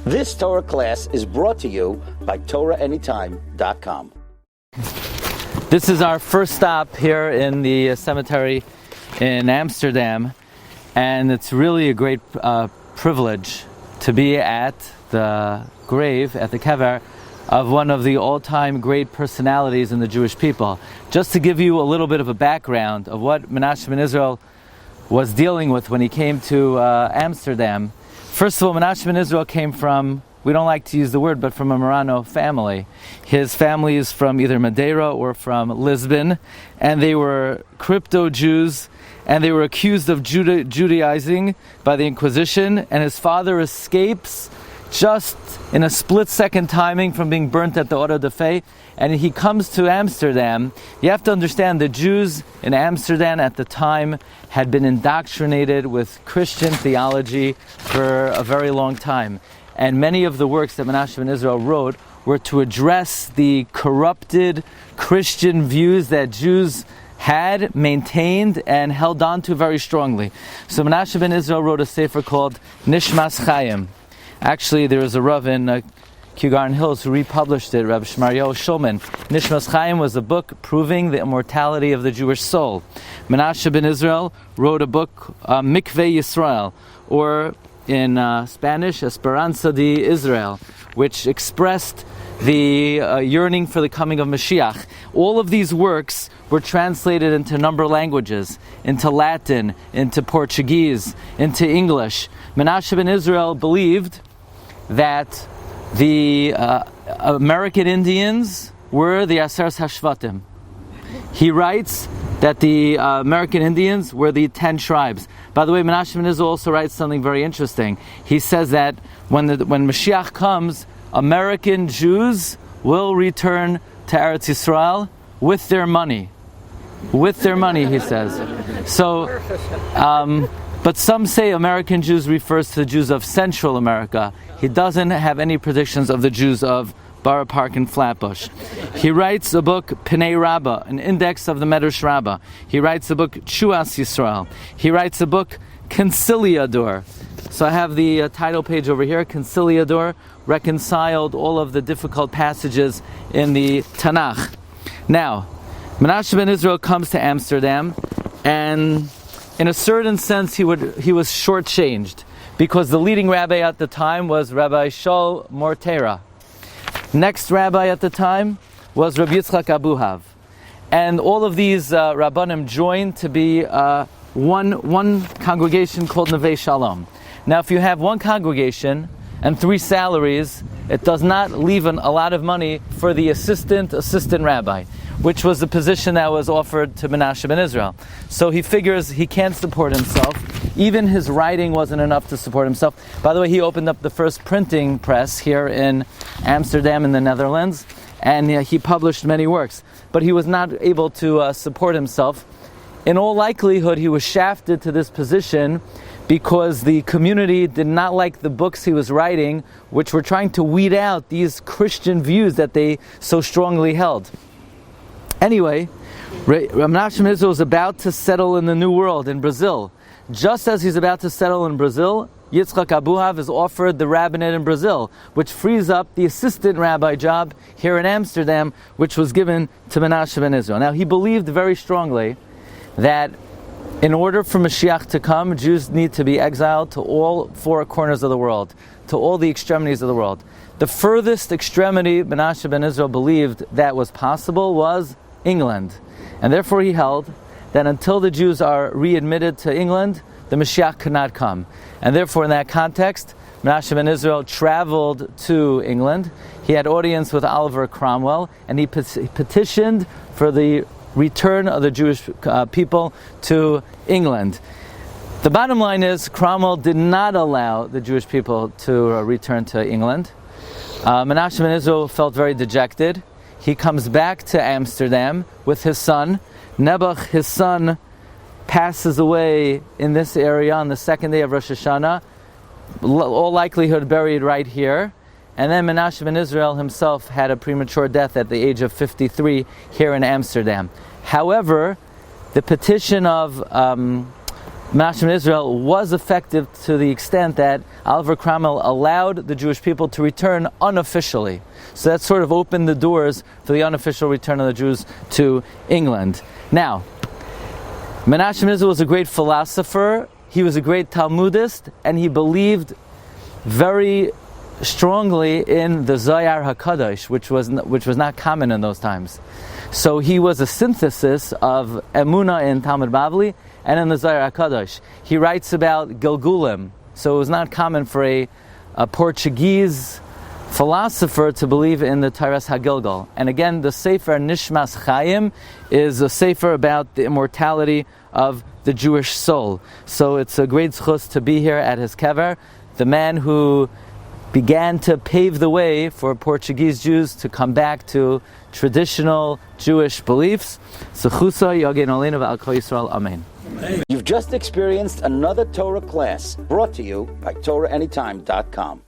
This Torah class is brought to you by TorahAnytime.com. This is our first stop here in the cemetery in Amsterdam, and it's really a great privilege to be at the grave, at the Kever, of one of the all-time great personalities in the Jewish people. Just to give you a little bit of a background of what Menashe ben Israel was dealing with when he came to Amsterdam. First of all, Menashe ben Israel came from, we don't like to use the word, but from a Marano family. His family is from either Madeira or from Lisbon, and they were crypto-Jews, and they were accused of Judaizing by the Inquisition, and his father escapes just in a split-second timing from being burnt at the Auto da Fe, and he comes to Amsterdam. You have to understand, the Jews in Amsterdam at the time had been indoctrinated with Christian theology for a very long time. And many of the works that Menashe ben Israel wrote were to address the corrupted Christian views that Jews had maintained and held on to very strongly. So Menashe ben Israel wrote a sefer called Nishmas Chaim. Actually, there was a Rav in Kew Garden Hills who republished it, Rabbi Shmaryo Shulman. Nishmas Chaim was a book proving the immortality of the Jewish soul. Menashe ben Israel wrote a book, Mikveh Yisrael, or in Spanish, Esperanza de Israel, which expressed the yearning for the coming of Mashiach. All of these works were translated into a number of languages, into Latin, into Portuguese, into English. Menashe ben Israel believed that the American Indians were the Aseres Hashvatim. He writes that the American Indians were the 10 tribes. By the way, Menashe ben Israel also writes something very interesting. He says that when Mashiach comes, American Jews will return to Eretz Yisrael with their money. With their money, he says. So, but some say American Jews refers to the Jews of Central America. He doesn't have any predictions of the Jews of Borough Park and Flatbush. He writes a book, Pnei Rabbah, an index of the Medrash Rabbah. He writes a book, Tzuas Yisrael. He writes a book, Conciliador. So I have the title page over here, Conciliador, reconciled all of the difficult passages in the Tanakh. Now, Menashe ben Israel comes to Amsterdam, and in a certain sense he was shortchanged, because the leading rabbi at the time was Rabbi Shaul Mortera. Next rabbi at the time was Rabbi Yitzchak Abuhav. And all of these rabbanim joined to be one congregation called Nevei Shalom. Now, if you have one congregation and 3 salaries, it does not leave a lot of money for the assistant rabbi, which was the position that was offered to Menashe ben Israel. So he figures he can't support himself. Even his writing wasn't enough to support himself. By the way, he opened up the first printing press here in Amsterdam in the Netherlands, and he published many works. But he was not able to support himself. In all likelihood, he was shafted to this position because the community did not like the books he was writing, which were trying to weed out these Christian views that they so strongly held. Anyway, Menashe ben Israel was about to settle in the New World, in Brazil. Just as he's about to settle in Brazil, Yitzchak Abuhav is offered the rabbinate in Brazil, which frees up the assistant rabbi job here in Amsterdam, which was given to Menashe ben Israel. Now, he believed very strongly that in order for Mashiach to come, Jews need to be exiled to all 4 corners of the world, to all the extremities of the world. The furthest extremity Menashe ben Israel believed that was possible was England. And therefore he held that until the Jews are readmitted to England, the Mashiach could not come. And therefore, in that context, Menashe ben Israel traveled to England. He had audience with Oliver Cromwell, and he petitioned for the return of the Jewish people to England. The bottom line is, Cromwell did not allow the Jewish people to return to England. Menashe ben Israel felt very dejected. He comes back to Amsterdam with his son. Nebuch, his son, passes away in this area on the 2nd day of Rosh Hashanah, all likelihood buried right here. And then Menashe ben Israel himself had a premature death at the age of 53 here in Amsterdam. However, the petition of Menashe in Israel was effective to the extent that Oliver Cromwell allowed the Jewish people to return unofficially. So that sort of opened the doors for the unofficial return of the Jews to England. Now, Menashe in Israel was a great philosopher, he was a great Talmudist, and he believed very strongly in the Zohar HaKadosh, which was not common in those times. So he was a synthesis of Emunah in Talmud Bavli and in the Zohar HaKadosh. He writes about Gilgulim, so it was not common for a Portuguese philosopher to believe in the Tairas HaGilgal. And again, the Sefer Nishmas Chaim is a sefer about the immortality of the Jewish soul. So it's a great zchus to be here at his Kever, the man who began to pave the way for Portuguese Jews to come back to traditional Jewish beliefs. Zechusa Yagin Olenu V'al Kol Yisrael. Amen. You've just experienced another Torah class brought to you by TorahAnytime.com.